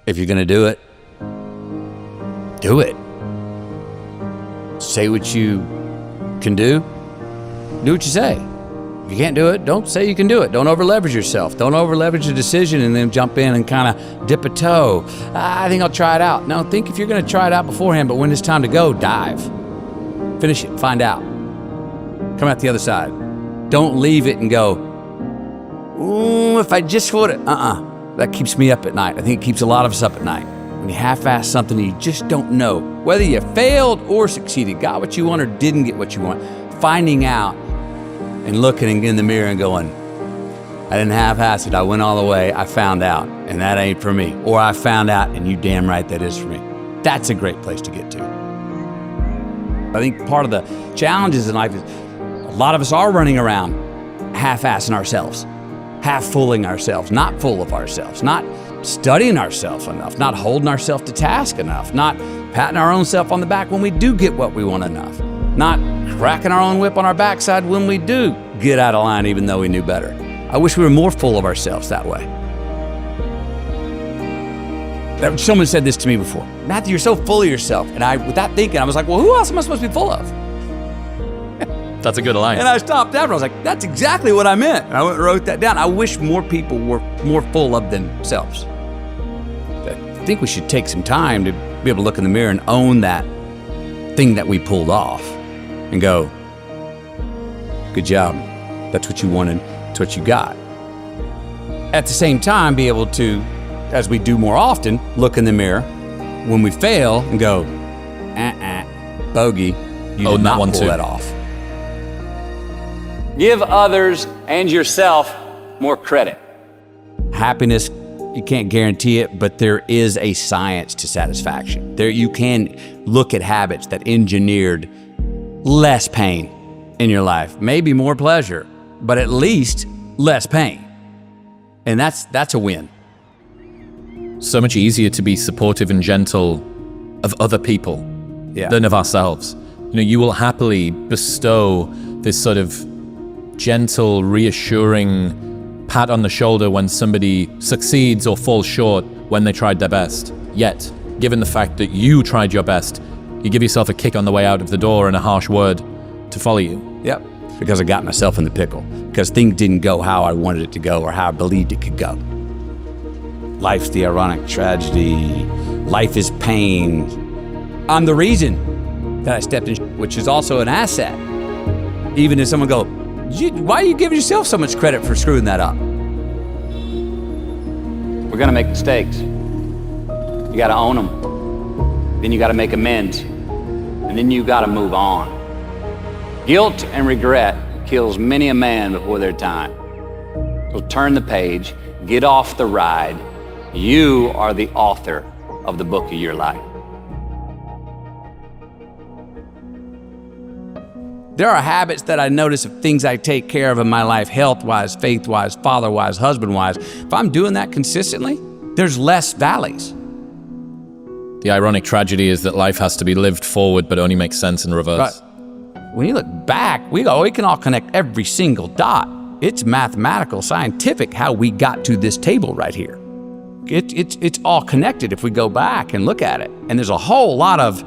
If you're going to do it, do it. Say what you can do. Do what you say. If you can't do it, don't say you can do it. Don't over-leverage yourself. Don't over-leverage a decision and then jump in and kind of dip a toe. I think I'll try it out. No, think if you're going to try it out beforehand, but when it's time to go, dive. Finish it. Find out. Come out the other side. Don't leave it and go, ooh, if I just would have. That keeps me up at night. I think it keeps a lot of us up at night. When you half-ass something and you just don't know whether you failed or succeeded, got what you want or didn't get what you want. Finding out and looking in the mirror and going, I didn't half-ass it. I went all the way. I found out, and that ain't for me. Or I found out, and you damn right that is for me. That's a great place to get to. I think part of the challenges in life is a lot of us are running around half-assing ourselves, half-fooling ourselves, not full of ourselves, not studying ourselves enough, not holding ourselves to task enough, not patting our own self on the back when we do get what we want enough, not cracking our own whip on our backside when we do get out of line even though we knew better. I wish we were more full of ourselves that way. Someone said this to me before. Matthew, you're so full of yourself. And without thinking, I was like, well, who else am I supposed to be full of? That's a good line. And I stopped after. I was like, that's exactly what I meant. And I went and wrote that down. I wish more people were more full of themselves. I think we should take some time to be able to look in the mirror and own that thing that we pulled off and go, good job. That's what you wanted. That's what you got. At the same time, be able to, as we do more often, look in the mirror when we fail and go, bogey, you did not pull that off. Give others and yourself more credit. Happiness, you can't guarantee it, but there is a science to satisfaction. You can look at habits that engineered less pain in your life, maybe more pleasure, but at least less pain. And that's a win. So much easier to be supportive and gentle of other people than of ourselves. You will happily bestow this sort of gentle, reassuring pat on the shoulder when somebody succeeds or falls short when they tried their best. Yet, given the fact that you tried your best, you give yourself a kick on the way out of the door and a harsh word to follow you. Yep, because I got myself in the pickle. Because things didn't go how I wanted it to go or how I believed it could go. Life's the ironic tragedy. Life is pain. I'm the reason that I stepped in, which is also an asset. Even if someone go, why are you giving yourself so much credit for screwing that up? We're gonna make mistakes. You gotta own them. Then you gotta make amends. And then you gotta move on. Guilt and regret kills many a man before their time. So turn the page, get off the ride. You are the author of the book of your life. There are habits that I notice of things I take care of in my life, health-wise, faith-wise, father-wise, husband-wise. If I'm doing that consistently, there's less valleys. The ironic tragedy is that life has to be lived forward, but only makes sense in reverse. But when you look back, we can all connect every single dot. It's mathematical, scientific, how we got to this table right here. It's all connected if we go back and look at it. And there's a whole lot of,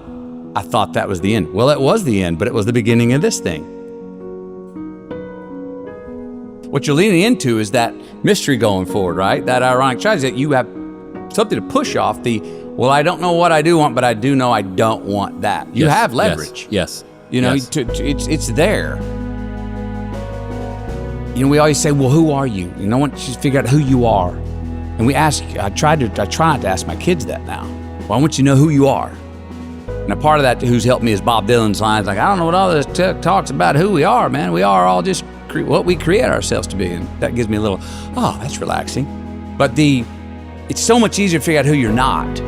I thought that was the end. Well, it was the end, but it was the beginning of this thing. What you're leaning into is that mystery going forward, right? That ironic tragedy, that you have something to push off well, I don't know what I do want, but I do know I don't want that. You have leverage. Yes. It's there. We always say, well, who are you? Once you figure out who you are. And I try not to ask my kids that now. Well, I want you to know who you are. And a part of that who's helped me is Bob Dylan's lines, like, I don't know what all this talks about who we are, man. We are all just what we create ourselves to be. And that gives me a little, that's relaxing. But it's so much easier to figure out who you're not.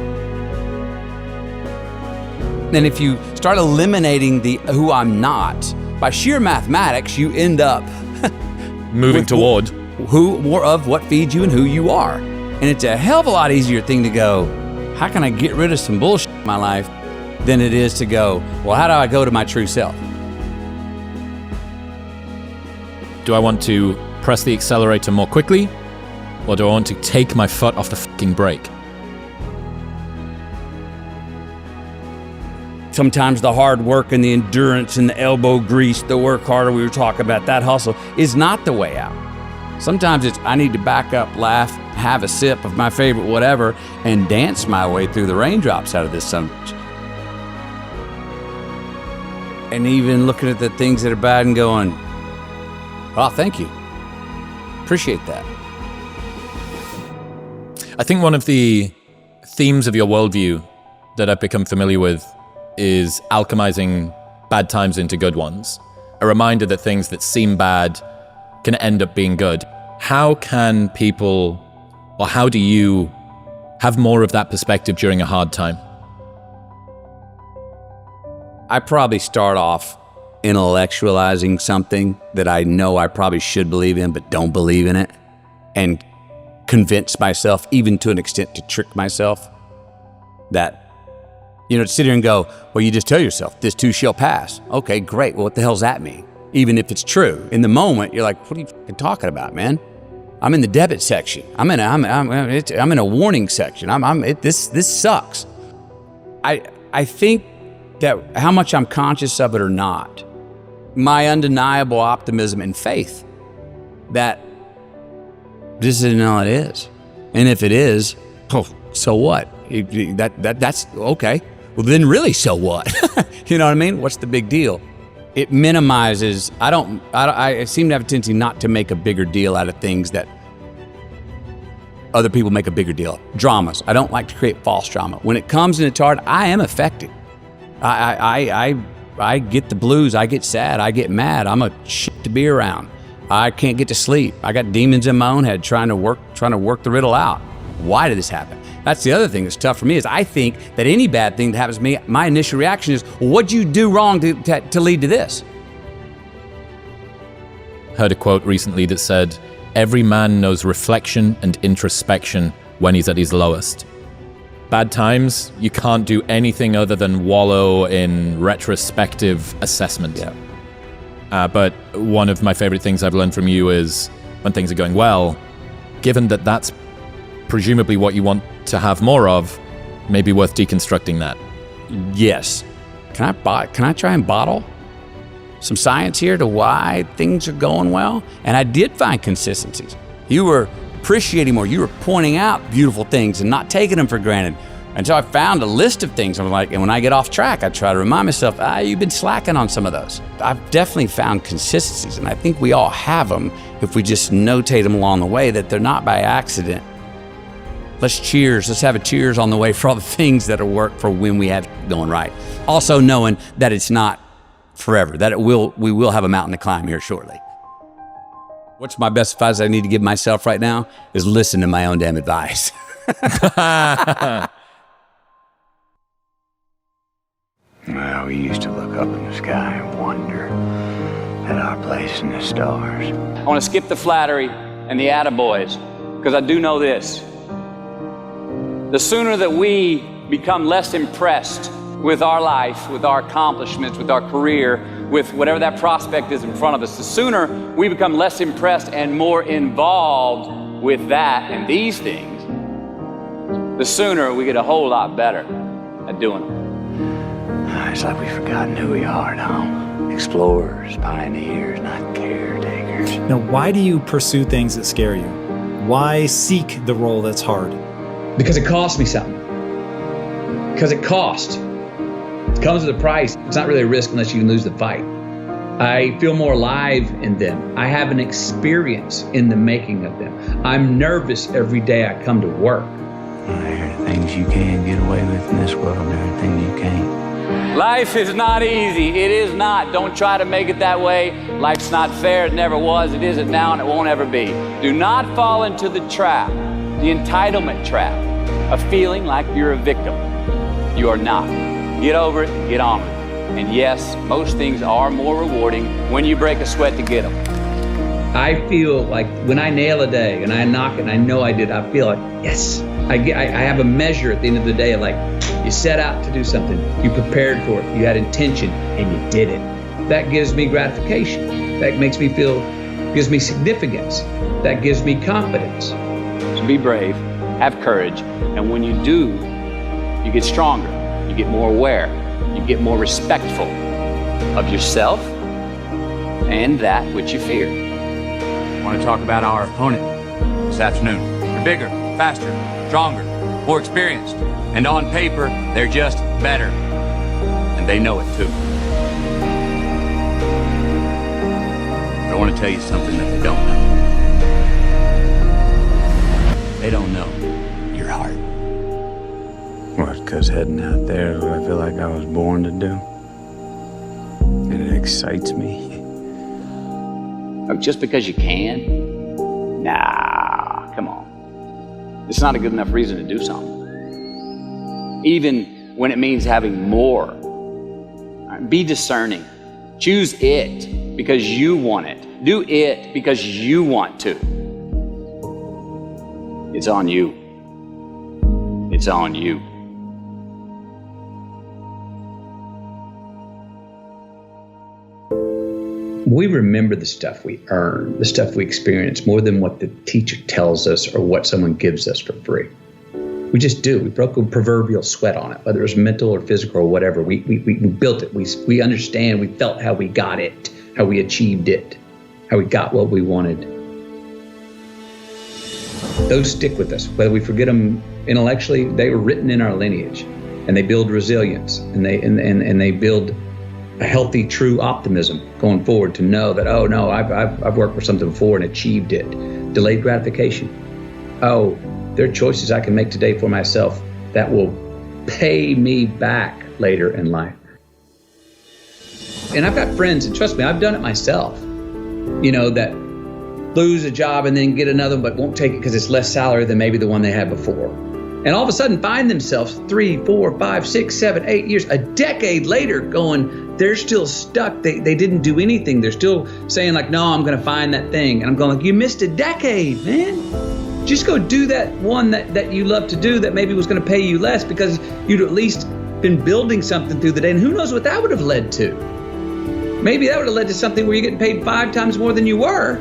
And if you start eliminating the who I'm not, by sheer mathematics, you end up moving toward more of what feeds you and who you are. And it's a hell of a lot easier thing to go, how can I get rid of some bullshit in my life, than it is to go, well, how do I go to my true self? Do I want to press the accelerator more quickly, or do I want to take my foot off the fucking brake? Sometimes the hard work and the endurance and the elbow grease, the work harder we were talking about, that hustle is not the way out. Sometimes it's I need to back up, laugh, have a sip of my favorite whatever, and dance my way through the raindrops out of this sun. And even looking at the things that are bad and going, oh, thank you. Appreciate that. I think one of the themes of your worldview that I've become familiar with is alchemizing bad times into good ones. A reminder that things that seem bad can end up being good. How can people, or how do you have more of that perspective during a hard time? I probably start off intellectualizing something that I know I probably should believe in but don't believe in it, and convince myself, even to an extent to trick myself, that, to sit here and go, well, you just tell yourself, this too shall pass. Okay, great. Well, what the hell's that mean? Even if it's true. In the moment, you're like, what are you fucking talking about, man? I'm in the debit section. I'm in a warning section. This sucks. I think that how much I'm conscious of it or not, my undeniable optimism and faith that this isn't all it is. And if it is, oh, so what? That's okay. Well, then really, so what? You know what I mean? What's the big deal? It minimizes. I seem to have a tendency not to make a bigger deal out of things that other people make a bigger deal of. Dramas. I don't like to create false drama. When it comes and it's hard, I am affected. I get the blues. I get sad. I get mad. I'm a shit to be around. I can't get to sleep. I got demons in my own head trying to work the riddle out. Why did this happen? That's the other thing that's tough for me is I think that any bad thing that happens to me, my initial reaction is, well, what'd you do wrong to lead to this? Heard a quote recently that said, every man knows reflection and introspection when he's at his lowest. Bad times, you can't do anything other than wallow in retrospective assessment. Yeah. But one of my favorite things I've learned from you is when things are going well, given that that's presumably what you want to have more of, maybe worth deconstructing that. Yes. Can I try and bottle some science here to why things are going well? And I did find consistencies. You were appreciating more. You were pointing out beautiful things and not taking them for granted. And so I found a list of things. I'm like, and when I get off track, I try to remind myself, you've been slacking on some of those. I've definitely found consistencies, and I think we all have them if we just notate them along the way, that they're not by accident. Let's cheers. Let's have a cheers on the way for all the things that will work for when we have going right. Also knowing that it's not forever, that we will have a mountain to climb here shortly. What's my best advice I need to give myself right now is listen to my own damn advice. Well, we used to look up in the sky and wonder at our place in the stars. I want to skip the flattery and the attaboys, because I do know this. The sooner that we become less impressed with our life, with our accomplishments, with our career, with whatever that prospect is in front of us, the sooner we become less impressed and more involved with that and these things, the sooner we get a whole lot better at doing them. It's like we've forgotten who we are now. Explorers, pioneers, not caretakers. Now, why do you pursue things that scare you? Why seek the role that's hard? Because it costs me something. Because it costs. It comes with a price. It's not really a risk unless you lose the fight. I feel more alive in them. I have an experience in the making of them. I'm nervous every day I come to work. There are things you can get away with in this world, and there are things you can't. Life is not easy. It is not. Don't try to make it that way. Life's not fair. It never was. It isn't now, and it won't ever be. Do not fall into the trap, the entitlement trap, of feeling like you're a victim. You are not. Get over it and get on with it. And yes, most things are more rewarding when you break a sweat to get them. I feel like when I nail a day and I knock it and I know I did, I feel like, yes. I have a measure at the end of the day of like, you set out to do something, you prepared for it, you had intention, and you did it. That gives me gratification. That makes me feel, gives me significance. That gives me confidence. So be brave, have courage, and when you do, you get stronger, you get more aware, You get more respectful of yourself and that which you fear. I want to talk about our opponent this afternoon. They're bigger, faster, stronger, more experienced. And on paper, they're just better. And they know it too. But I want to tell you something that they don't know. They don't know your heart. What, because heading out there is what I feel like I was born to do? And it excites me. Just because you can? Nah, come on. It's not a good enough reason to do something. Even when it means having more. Be discerning. Choose it because you want it. Do it because you want to. It's on you. It's on you. We remember the stuff we earn, the stuff we experience, more than what the teacher tells us or what someone gives us for free. We just do. We broke a proverbial sweat on it, whether it was mental or physical or whatever. We built it. We understand. We felt how we got it, how we achieved it, how we got what we wanted. Those stick with us. Whether we forget them intellectually, they were written in our lineage, and they build resilience, and they build a healthy, true optimism going forward to know that, oh no, I've worked for something before and achieved it. Delayed gratification. Oh, there are choices I can make today for myself that will pay me back later in life. And I've got friends, and trust me, I've done it myself, that lose a job and then get another but won't take it because it's less salary than maybe the one they had before. And all of a sudden find themselves 3, 4, 5, 6, 7, 8 years, a decade later going, they're still stuck. They didn't do anything. They're still saying like, no, I'm going to find that thing. And I'm going like, you missed a decade, man. Just go do that one that you love to do that maybe was going to pay you less because you'd at least been building something through the day. And who knows what that would have led to? Maybe that would have led to something where you're getting paid 5 times more than you were,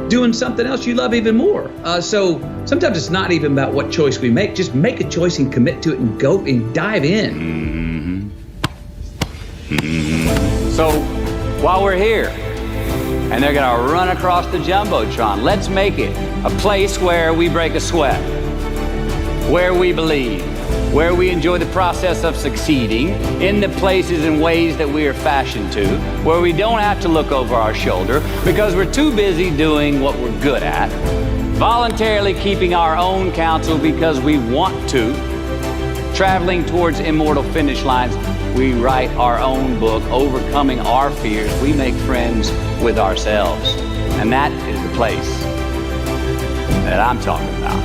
doing something else you love even more. So sometimes it's not even about what choice we make. Just make a choice and commit to it and go and dive in. So while we're here, and they're gonna run across the Jumbotron, let's make it a place where we break a sweat, where we believe, where we enjoy the process of succeeding in the places and ways that we are fashioned to, where we don't have to look over our shoulder because we're too busy doing what we're good at, voluntarily keeping our own counsel because we want to, traveling towards immortal finish lines. We write our own book, overcoming our fears. We make friends with ourselves. And that is the place that I'm talking about.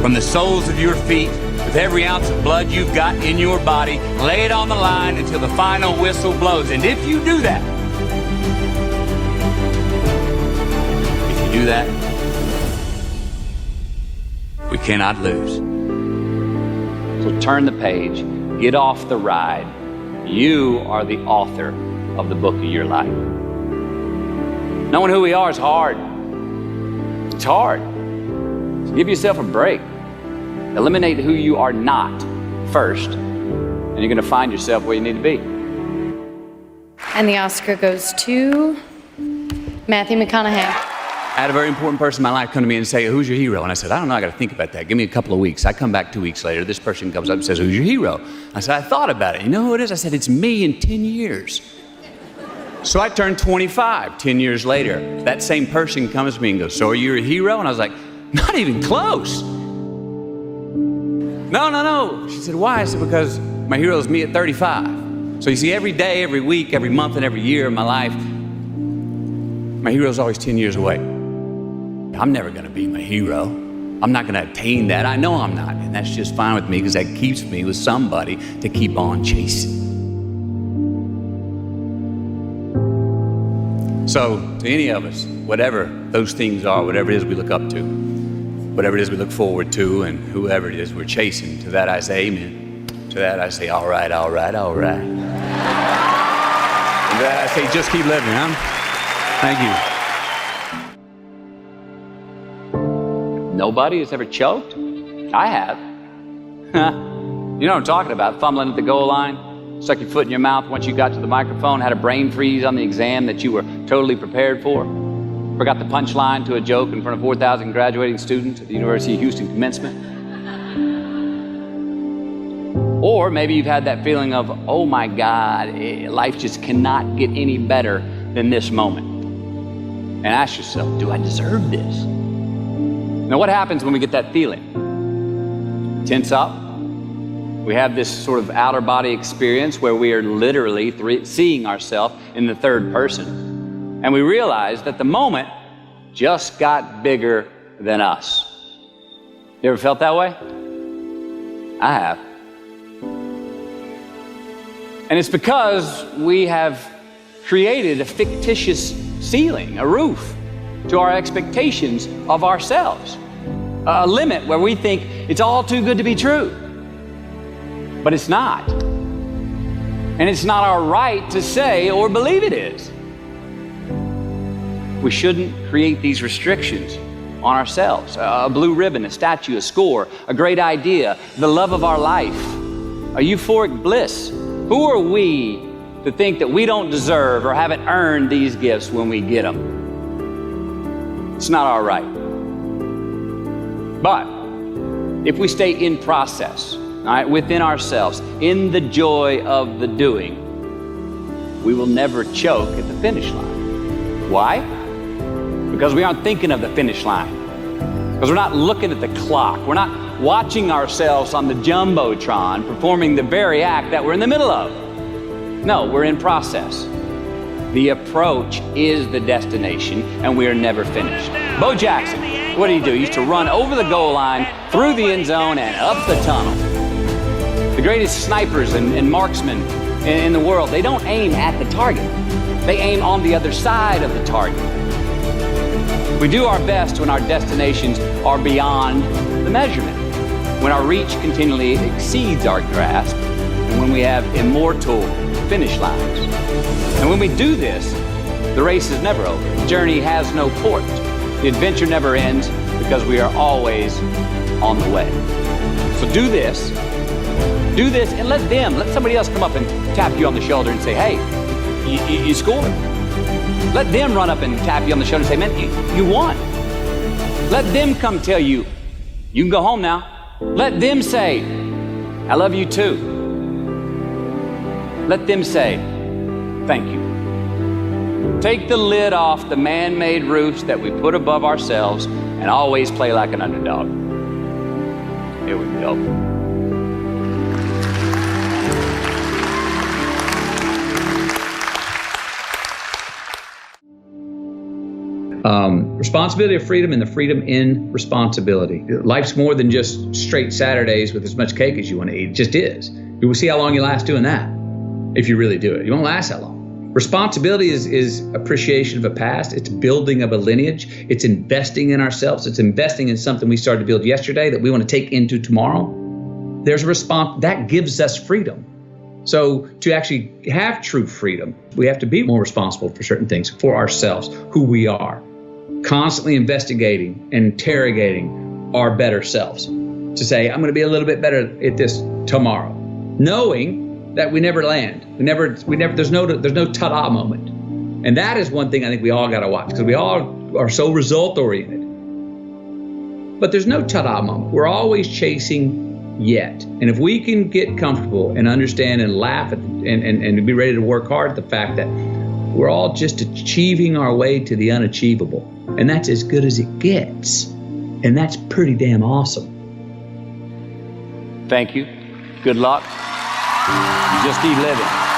From the soles of your feet, with every ounce of blood you've got in your body, lay it on the line until the final whistle blows. And if you do that, we cannot lose. So turn the page, get off the ride. You are the author of the book of your life. Knowing who we are is hard. It's hard. So give yourself a break. Eliminate who you are not first, and you're going to find yourself where you need to be. And the Oscar goes to Matthew McConaughey. I had a very important person in my life come to me and say, who's your hero? And I said, I don't know, I got to think about that. Give me a couple of weeks. I come back 2 weeks later. This person comes up and says, who's your hero? I said, I thought about it. You know who it is? I said, it's me in 10 years. So I turned 25 10 years later. That same person comes to me and goes, so are you a hero? And I was like, not even close. No. She said, why? I said, because my hero is me at 35. So you see, every day, every week, every month, and every year of my life, my hero is always 10 years away. I'm never going to be my hero. I'm not going to attain that. I know I'm not. And that's just fine with me because that keeps me with somebody to keep on chasing. So to any of us, whatever those things are, whatever it is we look up to, whatever it is we look forward to, and whoever it is we're chasing, to that I say amen. To that I say, all right. To that I say, just keep living, huh? Thank you. Nobody has ever choked? I have. You know what I'm talking about, fumbling at the goal line, stuck your foot in your mouth once you got to the microphone, had a brain freeze on the exam that you were totally prepared for, forgot the punchline to a joke in front of 4,000 graduating students at the University of Houston commencement. Or maybe you've had that feeling of, oh my God, life just cannot get any better than this moment. And ask yourself, do I deserve this? Now what happens when we get that feeling? Tense up. We have this sort of outer body experience where we are literally seeing ourselves in the third person. And we realize that the moment just got bigger than us. You ever felt that way? I have. And it's because we have created a fictitious ceiling, a roof to our expectations of ourselves. A limit where we think it's all too good to be true. But it's not. And it's not our right to say or believe it is. We shouldn't create these restrictions on ourselves. A blue ribbon, a statue, a score, a great idea, the love of our life, a euphoric bliss. Who are we to think that we don't deserve or haven't earned these gifts when we get them? It's not our right. But if we stay in process, all right, within ourselves, in the joy of the doing, we will never choke at the finish line. Why? Because we aren't thinking of the finish line. Because we're not looking at the clock. We're not watching ourselves on the Jumbotron performing the very act that we're in the middle of. No, we're in process. The approach is the destination, and we are never finished. Bo Jackson, what did he do? He used to run over the goal line, through the end zone, and up the tunnel. The greatest snipers and marksmen in the world, they don't aim at the target. They aim on the other side of the target. We do our best when our destinations are beyond the measurement, when our reach continually exceeds our grasp, and when we have immortal finish lines. And when we do this, the race is never over. The journey has no port. The adventure never ends because we are always on the way. So do this, and let somebody else come up and tap you on the shoulder and say, hey, you scored. Let them run up and tap you on the shoulder and say, man, you won. Let them come tell you, you can go home now. Let them say, I love you too. Let them say, thank you. Take the lid off the man-made roofs that we put above ourselves and always play like an underdog. Here we go. Responsibility of freedom and the freedom in responsibility. Life's more than just straight Saturdays with as much cake as you want to eat. It just is. You will see how long you last doing that if you really do it. You won't last that long. Responsibility is appreciation of a past. It's building of a lineage. It's investing in ourselves. It's investing in something we started to build yesterday that we want to take into tomorrow. There's a response that gives us freedom. So to actually have true freedom, we have to be more responsible for certain things, for ourselves, who we are. Constantly investigating and interrogating our better selves to say, I'm going to be a little bit better at this tomorrow, knowing that we never land. We never. There's no ta-da moment, and that is one thing I think we all got to watch because we all are so result oriented. But there's no ta-da moment. We're always chasing yet, and if we can get comfortable and understand and laugh at and be ready to work hard at the fact that we're all just achieving our way to the unachievable. And that's as good as it gets. And that's pretty damn awesome. Thank you. Good luck. Just keep living.